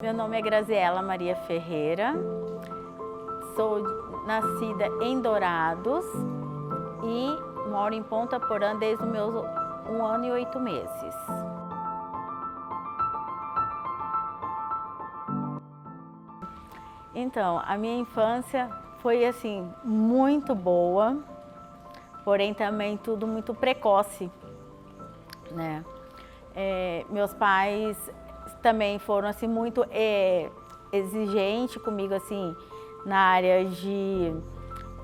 Meu nome é Graziela Maria Ferreira, sou nascida em Dourados e moro em Ponta Porã desde os meus 1 ano e 8 meses. Então, a minha infância foi assim, muito boa, porém também tudo muito precoce, né? Meus pais também foram assim muito exigentes comigo assim na área de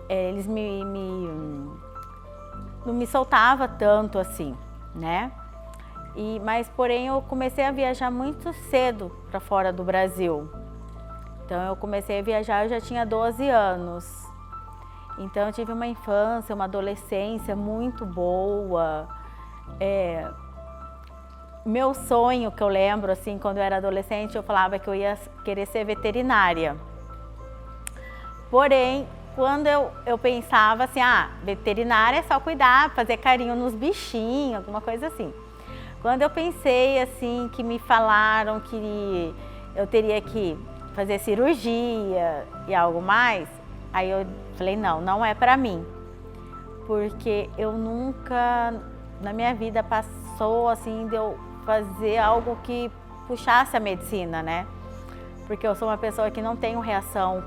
eles não me soltava tanto assim, né? Mas porém eu comecei a viajar muito cedo para fora do Brasil. Então eu comecei a viajar, eu já tinha 12 anos. Então eu tive uma infância, uma adolescência muito boa. Meu sonho, que eu lembro, assim, quando eu era adolescente, eu falava que eu ia querer ser veterinária. Porém, quando eu pensava assim, veterinária é só cuidar, fazer carinho nos bichinhos, alguma coisa assim. Quando eu pensei, assim, que me falaram que eu teria que fazer cirurgia e algo mais, aí eu falei, não é pra mim. Porque eu nunca, na minha vida, passou, assim, de eu fazer algo que puxasse a medicina, né? Porque eu sou uma pessoa que não tenho reação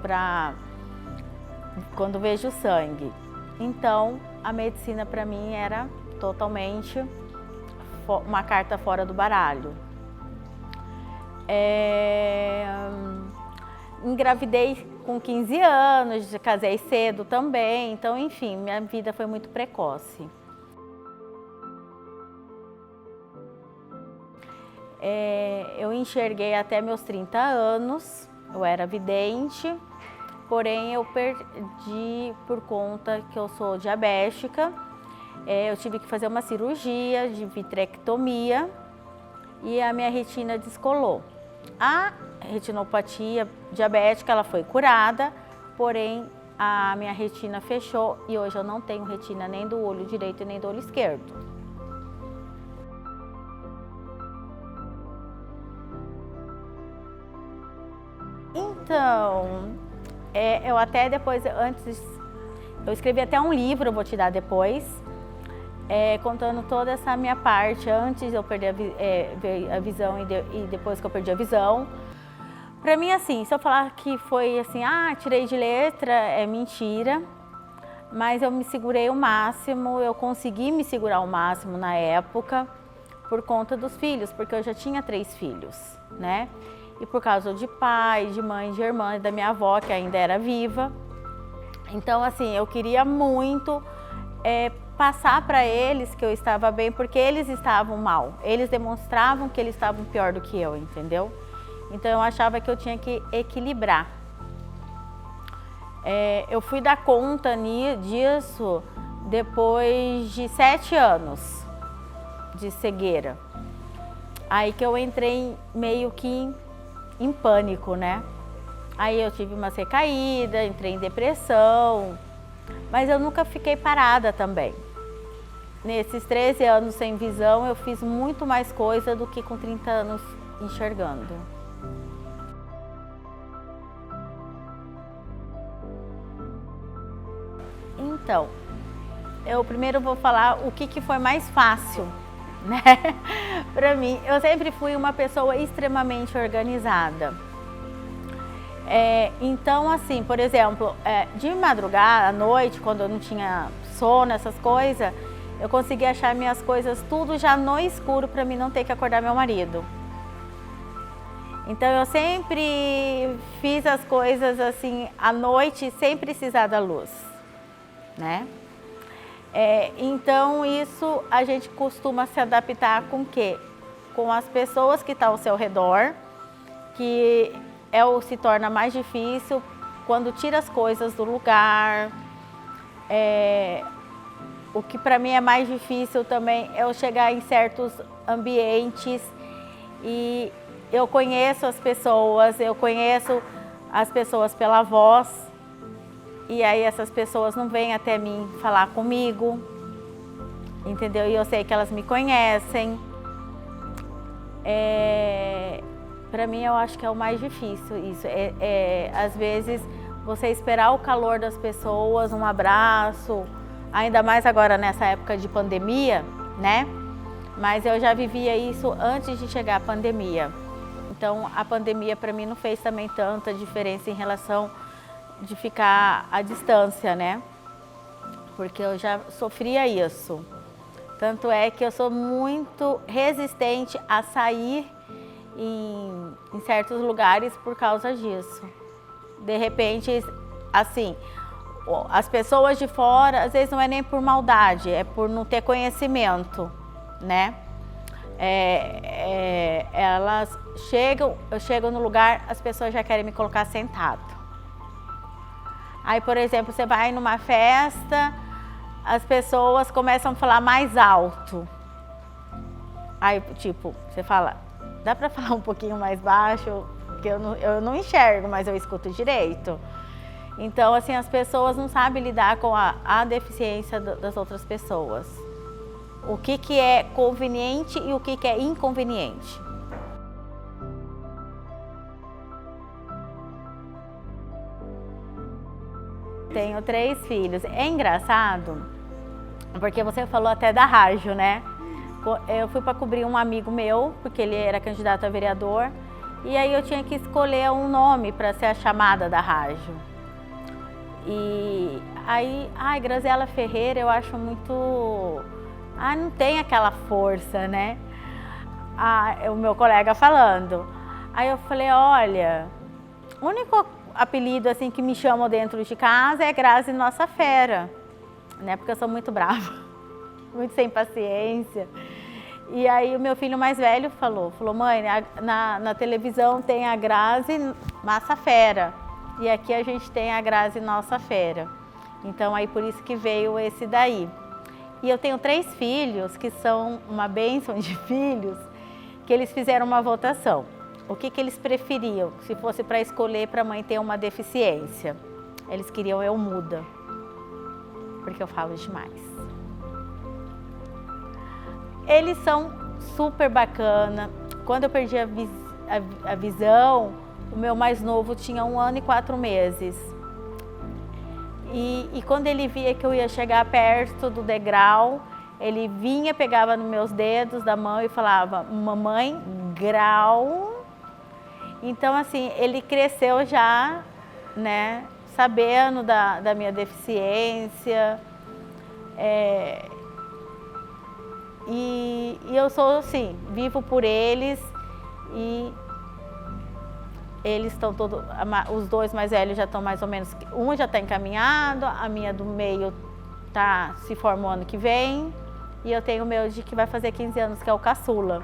quando vejo sangue. Então, a medicina para mim era totalmente uma carta fora do baralho. Engravidei com 15 anos, casei cedo também, então, enfim, minha vida foi muito precoce. Eu enxerguei até meus 30 anos, eu era vidente, porém eu perdi por conta que eu sou diabética. Eu tive que fazer uma cirurgia de vitrectomia e a minha retina descolou. A retinopatia diabética ela foi curada, porém a minha retina fechou e hoje eu não tenho retina nem do olho direito nem do olho esquerdo. Então, eu até depois, eu escrevi até um livro, eu vou te dar depois, contando toda essa minha parte, antes de eu perder a visão e depois que eu perdi a visão. Pra mim, assim, se eu falar que foi assim, tirei de letra, é mentira, mas eu me segurei o máximo, eu consegui me segurar o máximo na época, por conta dos filhos, porque eu já tinha 3 filhos, né? E por causa de pai, de mãe, de irmã e da minha avó, que ainda era viva. Então, assim, eu queria muito passar para eles que eu estava bem, porque eles estavam mal. Eles demonstravam que eles estavam pior do que eu, entendeu? Então, eu achava que eu tinha que equilibrar. Eu fui dar conta disso depois de 7 anos de cegueira. Aí que eu entrei meio que em pânico, né? Aí eu tive uma recaída, entrei em depressão, mas eu nunca fiquei parada também. Nesses 13 anos sem visão, eu fiz muito mais coisa do que com 30 anos enxergando. Então, eu primeiro vou falar o que foi mais fácil, né? Para mim, eu sempre fui uma pessoa extremamente organizada. Então, assim, por exemplo, de madrugada, à noite, quando eu não tinha sono, essas coisas, eu conseguia achar minhas coisas tudo já no escuro para mim não ter que acordar meu marido. Então, eu sempre fiz as coisas assim à noite sem precisar da luz, né? Então, isso a gente costuma se adaptar com o quê? Com as pessoas que estão ao seu redor, que se torna mais difícil quando tira as coisas do lugar. O que para mim é mais difícil também é eu chegar em certos ambientes e eu conheço as pessoas pela voz, e aí essas pessoas não vêm até mim falar comigo, entendeu? E eu sei que elas me conhecem. para mim eu acho que é o mais difícil isso. Às vezes você esperar o calor das pessoas, um abraço, ainda mais agora nessa época de pandemia, né? Mas eu já vivia isso antes de chegar a pandemia. Então a pandemia para mim não fez também tanta diferença em relação de ficar à distância, né? Porque eu já sofria isso. Tanto é que eu sou muito resistente a sair em certos lugares por causa disso. De repente, assim, as pessoas de fora, às vezes não é nem por maldade, é por não ter conhecimento, né? Elas chegam, eu chego no lugar, as pessoas já querem me colocar sentado. Aí, por exemplo, você vai numa festa, as pessoas começam a falar mais alto. Aí, tipo, você fala, dá para falar um pouquinho mais baixo? Porque eu não enxergo, mas eu escuto direito. Então, assim, as pessoas não sabem lidar com a deficiência das outras pessoas. O que é conveniente e o que é inconveniente. Tenho 3 filhos. É engraçado, porque você falou até da rádio, né? Eu fui para cobrir um amigo meu, porque ele era candidato a vereador, e aí eu tinha que escolher um nome para ser a chamada da rádio. E aí, Graziela Ferreira, eu acho muito... não tem aquela força, né? O meu colega falando. Aí eu falei, olha, o único apelido assim que me chamam dentro de casa é Grazi Nossa Fera, né? Porque eu sou muito brava, muito sem paciência. E aí o meu filho mais velho falou, mãe, na televisão tem a Grazi Massa Fera e aqui a gente tem a Grazi Nossa Fera. Então aí por isso que veio esse daí. E eu tenho 3 filhos que são uma bênção de filhos, que eles fizeram uma votação. O que eles preferiam, se fosse para escolher para a mãe ter uma deficiência? Eles queriam eu muda, porque eu falo demais. Eles são super bacana. Quando eu perdi a visão, o meu mais novo tinha 1 ano e 4 meses. E quando ele via que eu ia chegar perto do degrau, ele vinha, pegava nos meus dedos da mão e falava, mamãe, grau. Então, assim, ele cresceu já, né, sabendo da minha deficiência. E eu sou assim, vivo por eles e eles estão todos, os 2 mais velhos já estão mais ou menos, um já está encaminhado, a minha do meio está se formando ano que vem e eu tenho o meu que vai fazer 15 anos, que é o caçula.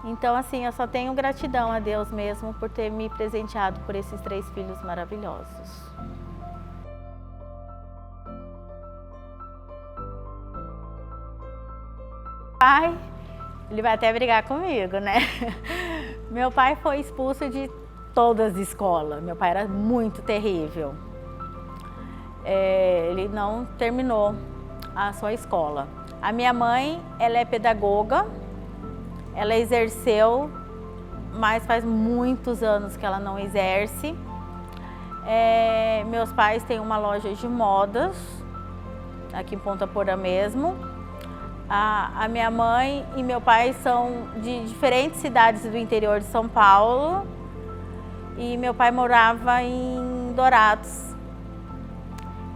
Então, assim, eu só tenho gratidão a Deus mesmo por ter me presenteado por esses 3 filhos maravilhosos. Pai, ele vai até brigar comigo, né? Meu pai foi expulso de todas as escolas. Meu pai era muito terrível. Ele não terminou a sua escola. A minha mãe, ela é pedagoga. Ela exerceu, mas faz muitos anos que ela não exerce. Meus pais têm uma loja de modas, aqui em Ponta Porã mesmo. A minha mãe e meu pai são de diferentes cidades do interior de São Paulo. E meu pai morava em Dourados.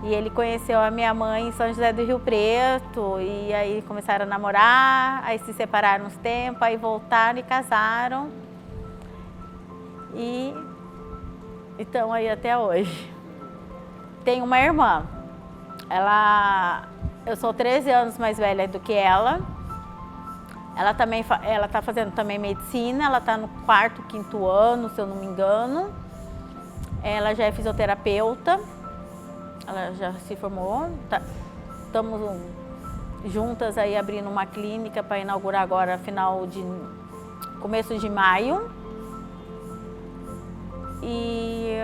E ele conheceu a minha mãe em São José do Rio Preto, e aí começaram a namorar, aí se separaram uns tempos, aí voltaram e casaram. E estão aí até hoje. Tenho uma irmã, eu sou 13 anos mais velha do que ela. Ela está fazendo também medicina, ela está no 4º, 5º ano, se eu não me engano. Ela já é fisioterapeuta. Ela já se formou, estamos juntas aí abrindo uma clínica para inaugurar agora começo de maio. E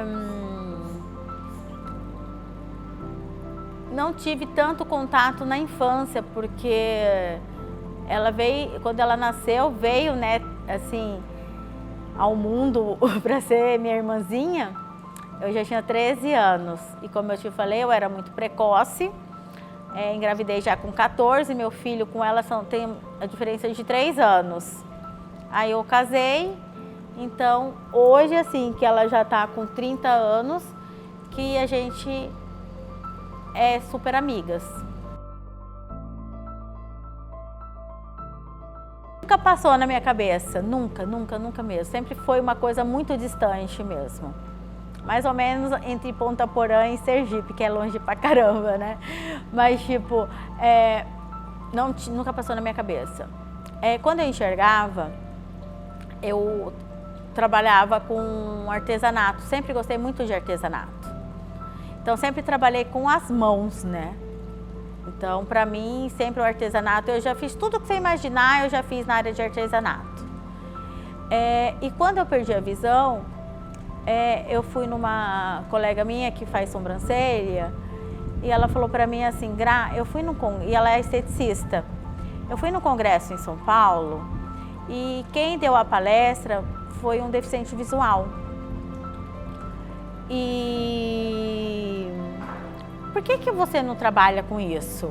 não tive tanto contato na infância, porque ela veio, quando ela nasceu, veio, né, assim, ao mundo para ser minha irmãzinha, eu já tinha 13 anos. E como eu te falei, eu era muito precoce. Engravidei já com 14, meu filho com ela tem a diferença de 3 anos. Aí eu casei, então hoje assim, que ela já está com 30 anos, que a gente é super amigas. Nunca passou na minha cabeça, nunca mesmo. Sempre foi uma coisa muito distante mesmo. Mais ou menos entre Ponta Porã e Sergipe, que é longe pra caramba, né? Mas tipo, nunca passou na minha cabeça. Quando eu enxergava, eu trabalhava com artesanato, sempre gostei muito de artesanato. Então sempre trabalhei com as mãos, né? Então para mim sempre o artesanato, eu já fiz tudo que você imaginar, eu já fiz na área de artesanato. E quando eu perdi a visão, eu fui numa colega minha que faz sobrancelha e ela falou para mim assim, Gra, e ela é esteticista. Eu fui no congresso em São Paulo e quem deu a palestra foi um deficiente visual. E por que você não trabalha com isso?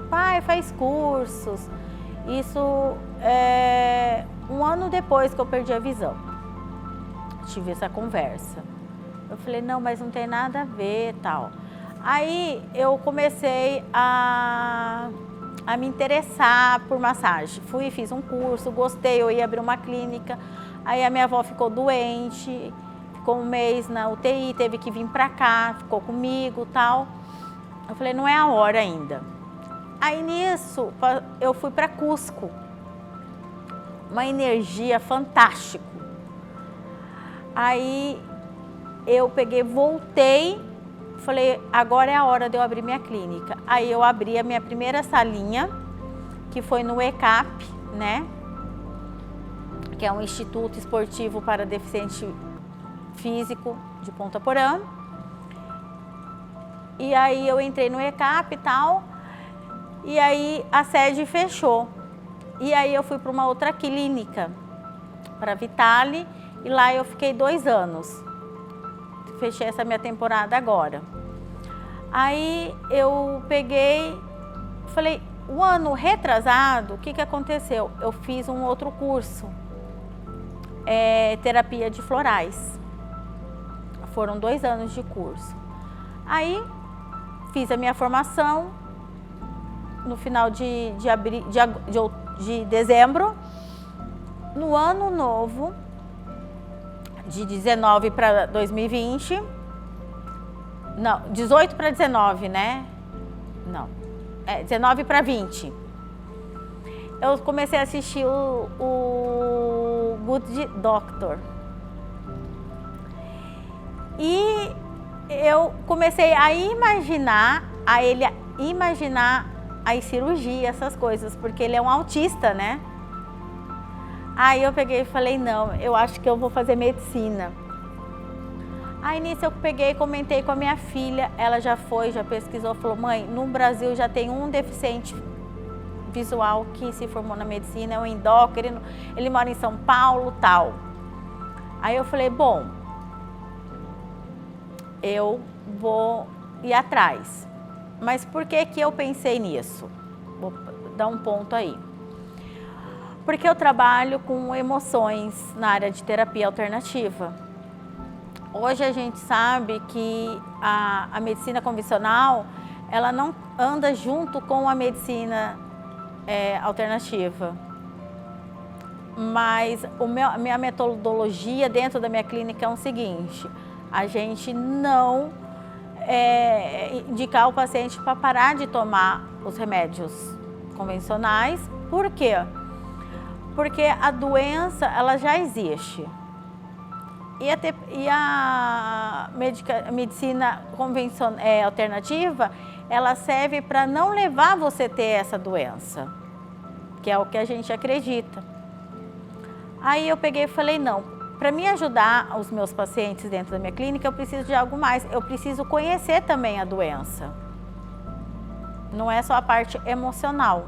Pai, faz cursos. Isso um ano depois que eu perdi a visão. Tive essa conversa. Eu falei, não, mas não tem nada a ver, tal. Aí eu comecei a me interessar por massagem. Fui, fiz um curso, gostei, eu ia abrir uma clínica. Aí a minha avó ficou doente, ficou um mês na UTI, teve que vir pra cá, ficou comigo, tal. Eu falei, não é a hora ainda. Aí nisso, eu fui pra Cusco. Uma energia fantástica. Aí eu peguei, voltei, falei, agora é a hora de eu abrir minha clínica. Aí eu abri a minha primeira salinha, que foi no ECAP, né? Que é um Instituto Esportivo para Deficiente Físico de Ponta Porã. E aí eu entrei no ECAP e tal, e aí a sede fechou. E aí eu fui para uma outra clínica, para Vitale, e lá eu fiquei 2 anos. Fechei essa minha temporada agora. Aí eu peguei, falei, o ano retrasado, o que aconteceu? Eu fiz um outro curso, terapia de florais. Foram 2 anos de curso. Aí fiz a minha formação no final de dezembro. No ano novo, de 19 para 2020, não, 18 para 19, né? Não, 19 para 20. Eu comecei a assistir o Good Doctor. E eu comecei a imaginar as cirurgias, essas coisas, porque ele é um autista, né? Aí eu peguei e falei, não, eu acho que eu vou fazer medicina. Aí nisso eu peguei e comentei com a minha filha, ela já pesquisou, falou, mãe, no Brasil já tem um deficiente visual que se formou na medicina, é um endócrino, ele mora em São Paulo, tal. Aí eu falei, bom, eu vou ir atrás. Mas por que eu pensei nisso? Vou dar um ponto aí. Porque eu trabalho com emoções na área de terapia alternativa. Hoje a gente sabe que a medicina convencional, ela não anda junto com a medicina alternativa. Mas a minha metodologia dentro da minha clínica é o seguinte, a gente não indicar o paciente para parar de tomar os remédios convencionais. Por quê? Porque a doença, ela já existe. E a medicina alternativa, ela serve para não levar você a ter essa doença, que é o que a gente acredita. Aí eu peguei e falei, não, para me ajudar os meus pacientes dentro da minha clínica, eu preciso de algo mais. Eu preciso conhecer também a doença. Não é só a parte emocional.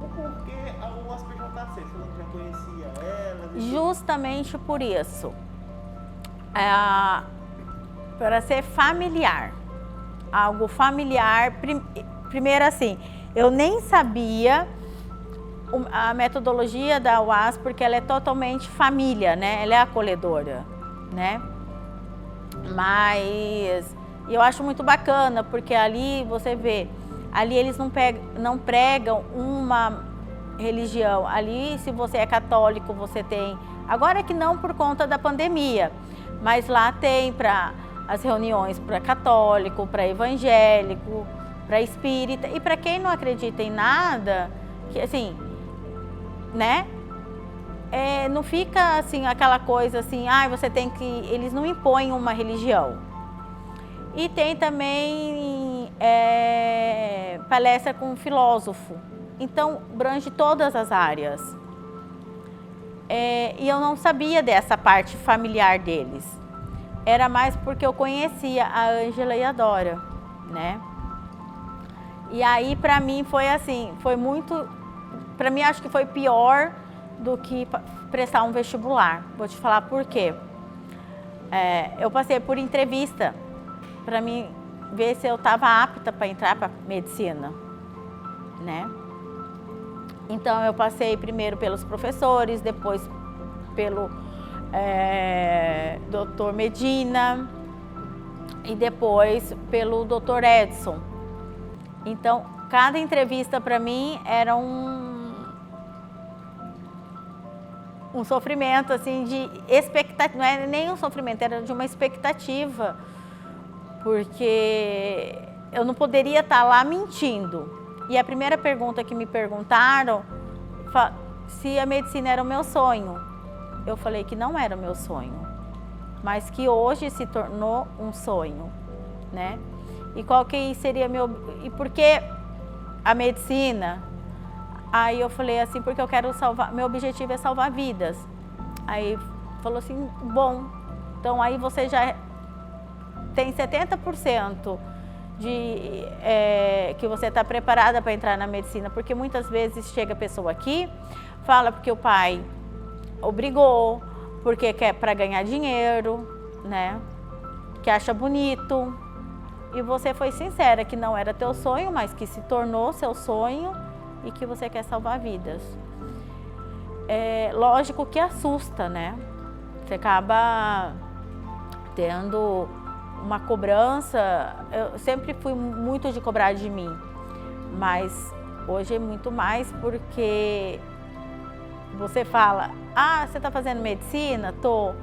o porquê a USPJC? Você falou que já conhecia ela? Justamente por isso. Para ser familiar. Algo familiar. Primeiro assim, eu nem sabia a metodologia da UAS, porque ela é totalmente família, né? Ela é acolhedora, né? Mas eu acho muito bacana, porque ali você vê, ali eles não pregam uma religião. Ali, se você é católico, você tem... Agora que não por conta da pandemia, mas lá tem para as reuniões para católico, para evangélico, para espírita. E para quem não acredita em nada, que assim, né? Não fica assim aquela coisa assim, você tem que... Eles não impõem uma religião. E tem também palestra com um filósofo. Então, abrange todas as áreas. E eu não sabia dessa parte familiar deles. Era mais porque eu conhecia a Ângela e a Dora, né? E aí, para mim, foi assim, foi muito... Para mim, acho que foi pior do que prestar um vestibular. Vou te falar por quê. Eu passei por entrevista para mim ver se eu estava apta para entrar para medicina, né? Então, eu passei primeiro pelos professores, depois pelo Dr. Medina e depois pelo Dr. Edson. Então, cada entrevista para mim era um sofrimento, assim, de expectativa. Não era nem um sofrimento, era de uma expectativa, porque eu não poderia estar lá mentindo. E a primeira pergunta que me perguntaram, se a medicina era o meu sonho. Eu falei que não era o meu sonho, mas que hoje se tornou um sonho, né? E qual que seria e por que a medicina? Aí eu falei assim, porque eu quero salvar, meu objetivo é salvar vidas. Aí falou assim, bom, então aí você já tem 70% que você está preparada para entrar na medicina, porque muitas vezes chega a pessoa aqui, fala porque o pai obrigou, porque quer para ganhar dinheiro, né? Que acha bonito. E você foi sincera que não era teu sonho, mas que se tornou seu sonho e que você quer salvar vidas. Lógico que assusta, né? Você acaba tendo uma cobrança. Eu sempre fui muito de cobrar de mim, mas hoje é muito mais porque você fala, você tá fazendo medicina? Tô.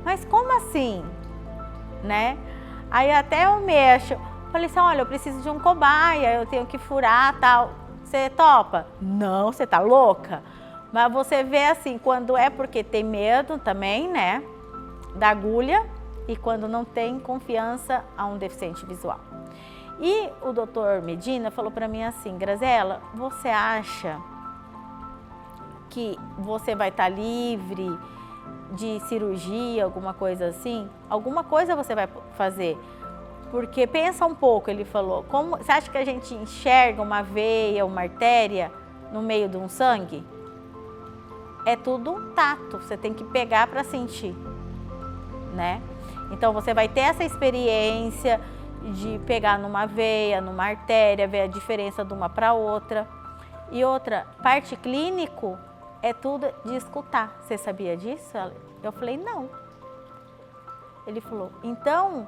Mas como assim? Né? Aí até eu mexo. Falei assim, olha, eu preciso de um cobaia, eu tenho que furar, tal. Você topa? Não, você tá louca? Mas você vê assim, quando é porque tem medo também, né? Da agulha, e quando não tem confiança a um deficiente visual. E o doutor Medina falou para mim assim, Graziela, você acha que você vai estar livre de cirurgia, alguma coisa assim? Alguma coisa você vai fazer. Porque pensa um pouco, ele falou, como você acha que a gente enxerga uma veia, uma artéria no meio de um sangue? É tudo um tato, você tem que pegar para sentir, né? Então você vai ter essa experiência de pegar numa veia, numa artéria, ver a diferença de uma para outra. E outra, parte clínico é tudo de escutar. Você sabia disso? Eu falei, não. Ele falou, então,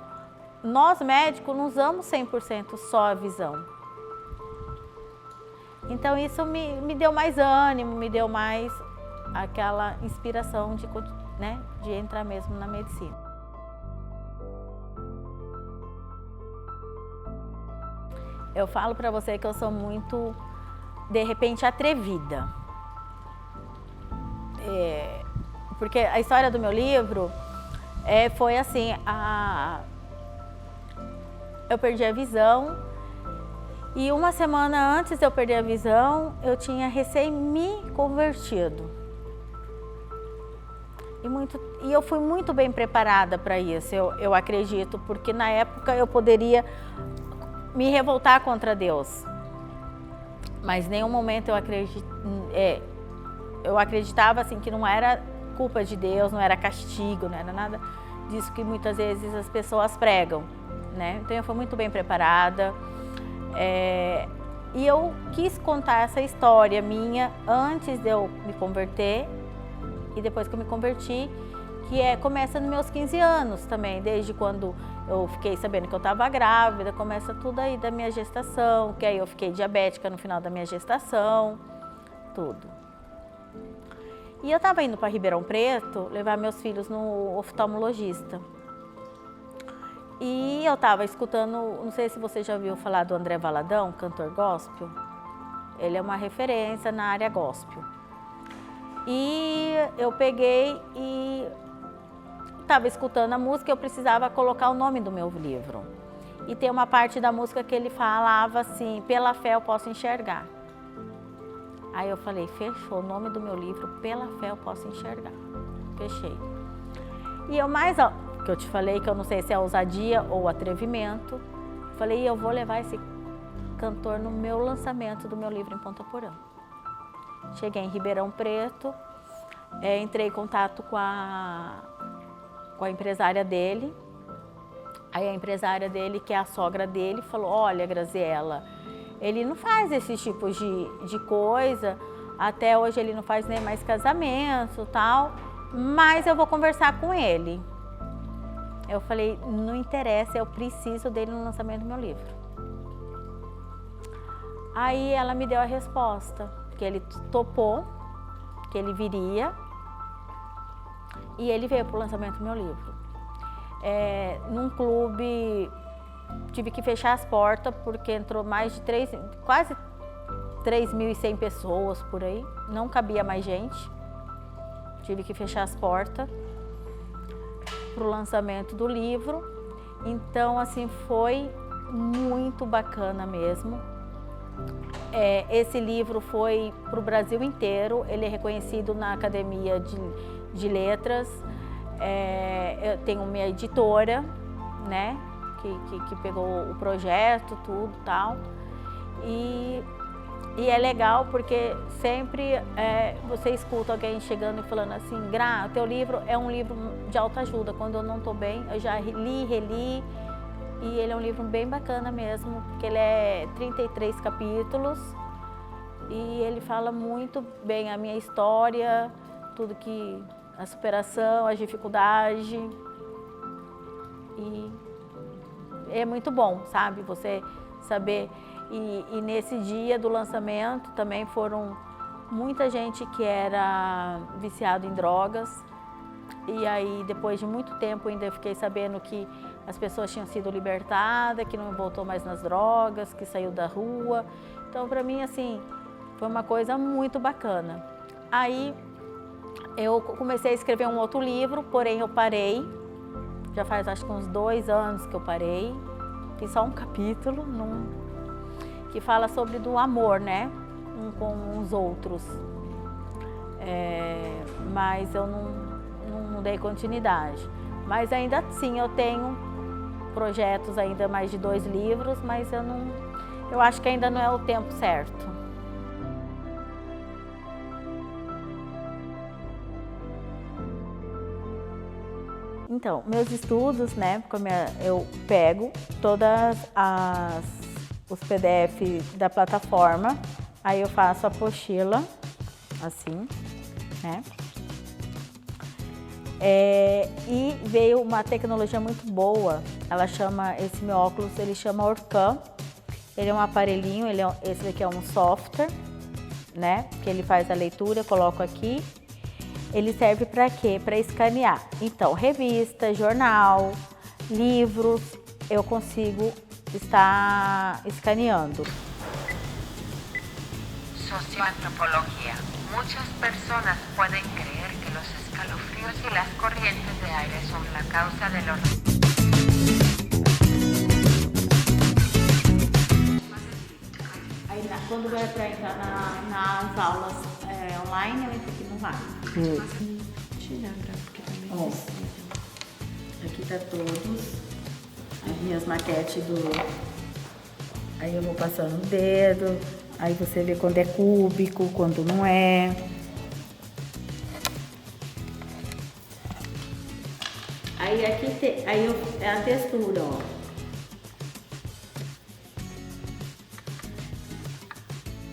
nós médicos não usamos 100% só a visão. Então isso me deu mais ânimo, me deu mais aquela inspiração de entrar mesmo na medicina. Eu falo para você que eu sou muito, de repente, atrevida. Porque a história do meu livro foi assim, eu perdi a visão e uma semana antes de eu perder a visão, eu tinha recém me convertido. E eu fui muito bem preparada para isso, eu acredito, porque na época eu poderia me revoltar contra Deus. Mas em nenhum momento eu acreditava assim, que não era culpa de Deus, não era castigo, não era nada disso que muitas vezes as pessoas pregam, né? Então eu fui muito bem preparada. E eu quis contar essa história minha antes de eu me converter e depois que eu me converti, que começa nos meus 15 anos também, desde quando eu fiquei sabendo que eu estava grávida, começa tudo aí da minha gestação, que aí eu fiquei diabética no final da minha gestação, tudo. E eu estava indo para Ribeirão Preto levar meus filhos no oftalmologista. E eu estava escutando, não sei se você já ouviu falar do André Valadão, cantor gospel. Ele é uma referência na área gospel. E eu peguei e estava escutando a música, eu precisava colocar o nome do meu livro. E tem uma parte da música que ele falava assim, pela fé eu posso enxergar. Aí eu falei, fechou, o nome do meu livro, Pela Fé Eu Posso Enxergar. Fechei. E eu que eu te falei que eu não sei se é ousadia ou atrevimento, falei, eu vou levar esse cantor no meu lançamento do meu livro em Ponta Porã. Cheguei em Ribeirão Preto, entrei em contato com a empresária dele. Aí a empresária dele, que é a sogra dele, falou, olha, Graziela, ele não faz esse tipo de coisa, até hoje ele não faz nem mais casamento e tal, mas eu vou conversar com ele. Eu falei, não interessa, eu preciso dele no lançamento do meu livro. Aí ela me deu a resposta, que ele topou, que ele viria, e ele veio para o lançamento do meu livro. Num clube, tive que fechar as portas, porque entrou mais de quase 3.100 pessoas por aí, não cabia mais gente, tive que fechar as portas para o lançamento do livro. Então, assim, foi muito bacana mesmo. Esse livro foi para o Brasil inteiro, ele é reconhecido na Academia de Letras. Eu tenho minha editora, né, que pegou o projeto, tudo tal. E é legal porque sempre você escuta alguém chegando e falando assim, Gra, teu livro é um livro de autoajuda. Quando eu não estou bem, eu já reli, e ele é um livro bem bacana mesmo, porque ele é 33 capítulos e ele fala muito bem a minha história, tudo que a superação, a dificuldade, e é muito bom, sabe, você saber. E nesse dia do lançamento também foram muita gente que era viciado em drogas. E aí, depois de muito tempo, ainda eu fiquei sabendo que as pessoas tinham sido libertadas, que não voltou mais nas drogas, que saiu da rua. Então, para mim, assim, foi uma coisa muito bacana. Aí, eu comecei a escrever um outro livro, porém eu parei. Já faz, acho que uns 2 anos que eu parei. Fiz só um capítulo, que fala sobre do amor, né, com os outros, mas eu não dei continuidade. Mas ainda assim eu tenho projetos ainda mais de 2 livros, mas eu acho que ainda não é o tempo certo. Então, meus estudos, né, eu pego todas os PDF da plataforma, aí eu faço a apostila, assim, né? E veio uma tecnologia muito boa, esse meu óculos, ele chama Orcam, ele é um aparelhinho, esse daqui é um software, né? Que ele faz a leitura, eu coloco aqui. Ele serve para quê? Para escanear. Então, revista, jornal, livros, eu consigo está escaneando. Socioantropología. Muchas personas pueden creer que los escalofríos y las corrientes de aire son la causa de los... Aí, quando vai para entrar nas aulas online, eu entro aqui no VAR. Aqui tá todos as minhas maquetes Aí eu vou passando o dedo, aí você vê quando é cúbico, quando não é. Aí aqui tem, é a textura, ó.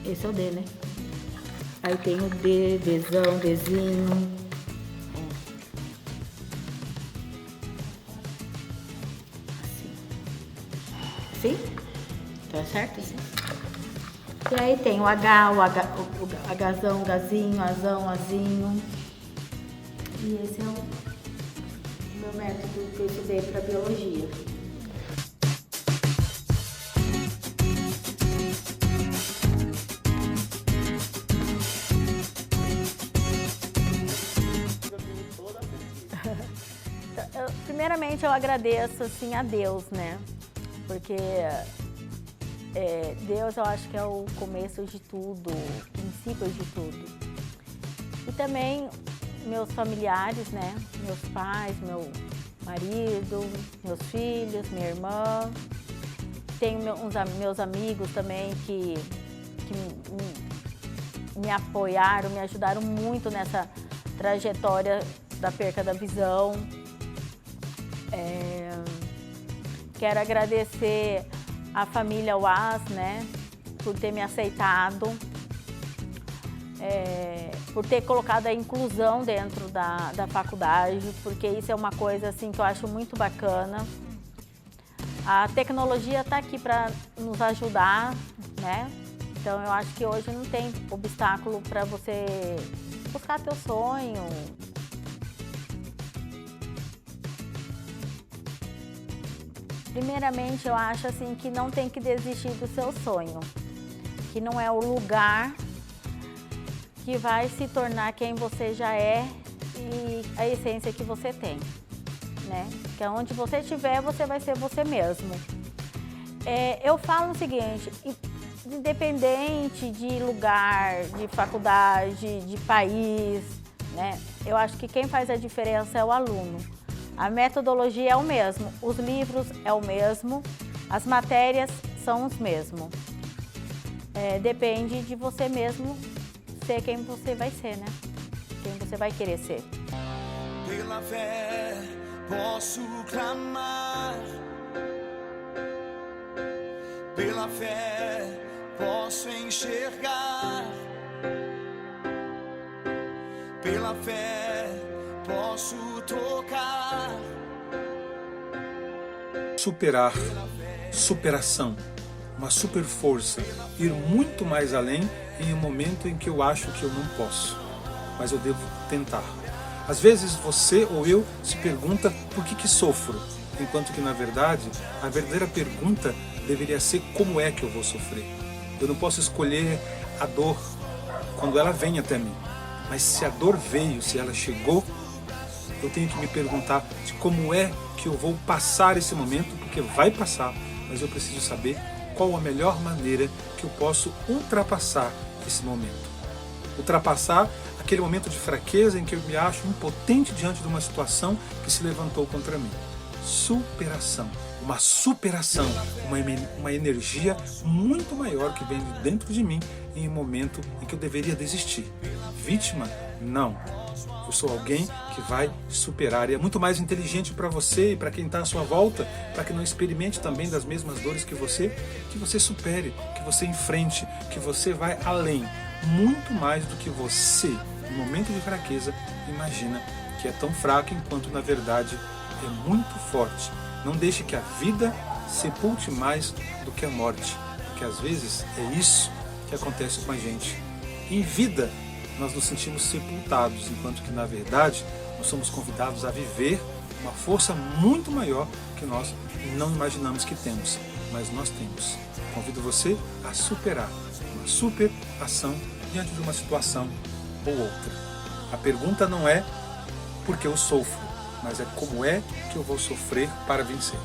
Esse é o D, né? Aí tem o D, Dzão, Dzinho. Assim. Tá certo? Assim. E aí tem o H, o Hzão, Hzinho, Azão, Azinho. E esse é o meu método que eu estudei para biologia. Primeiramente eu agradeço assim a Deus, né? Porque Deus eu acho que é o começo de tudo, o princípio de tudo. E também meus familiares, né? Meus pais, meu marido, meus filhos, minha irmã. Tenho meus amigos também que me apoiaram, me ajudaram muito nessa trajetória da perca da visão. Quero agradecer a família UAS, né, por ter me aceitado, por ter colocado a inclusão dentro da faculdade, porque isso é uma coisa assim que eu acho muito bacana. A tecnologia está aqui para nos ajudar, né? Então eu acho que hoje não tem obstáculo para você buscar teu sonho. Primeiramente, eu acho assim que não tem que desistir do seu sonho, que não é o lugar que vai se tornar quem você já é e a essência que você tem, né? Que onde você estiver, você vai ser você mesmo. Eu falo o seguinte, independente de lugar, de faculdade, de país, né? Eu acho que quem faz a diferença é o aluno. A metodologia é o mesmo, os livros é o mesmo, as matérias são os mesmos. Depende de você mesmo ser quem você vai ser, né? Quem você vai querer ser. Pela fé posso clamar, pela fé posso enxergar, pela fé posso tocar. Superar, superação, uma super força, ir muito mais além em um momento em que eu acho que eu não posso, mas eu devo tentar. Às vezes você ou eu se pergunta por que sofro, enquanto que na verdade a verdadeira pergunta deveria ser como é que eu vou sofrer. Eu não posso escolher a dor quando ela vem até mim, mas se a dor veio, se ela chegou, eu tenho que me perguntar de como é que eu vou passar esse momento, porque vai passar, mas eu preciso saber qual a melhor maneira que eu posso ultrapassar esse momento. Ultrapassar aquele momento de fraqueza em que eu me acho impotente diante de uma situação que se levantou contra mim. Superação, uma superação, uma energia muito maior que vem de dentro de mim em um momento em que eu deveria desistir. Vítima? Não. Eu sou alguém que vai superar e é muito mais inteligente para você e para quem está à sua volta, para que não experimente também das mesmas dores que você supere, que você enfrente, que você vai além, muito mais do que você, no momento de fraqueza, imagina que é tão fraco enquanto na verdade é muito forte. Não deixe que a vida sepulte mais do que a morte, porque às vezes é isso que acontece com a gente. Em vida, nós nos sentimos sepultados, enquanto que, na verdade, nós somos convidados a viver uma força muito maior que nós não imaginamos que temos, mas nós temos. Convido você a superar uma super ação diante de uma situação ou outra. A pergunta não é por que eu sofro, mas é como é que eu vou sofrer para vencer.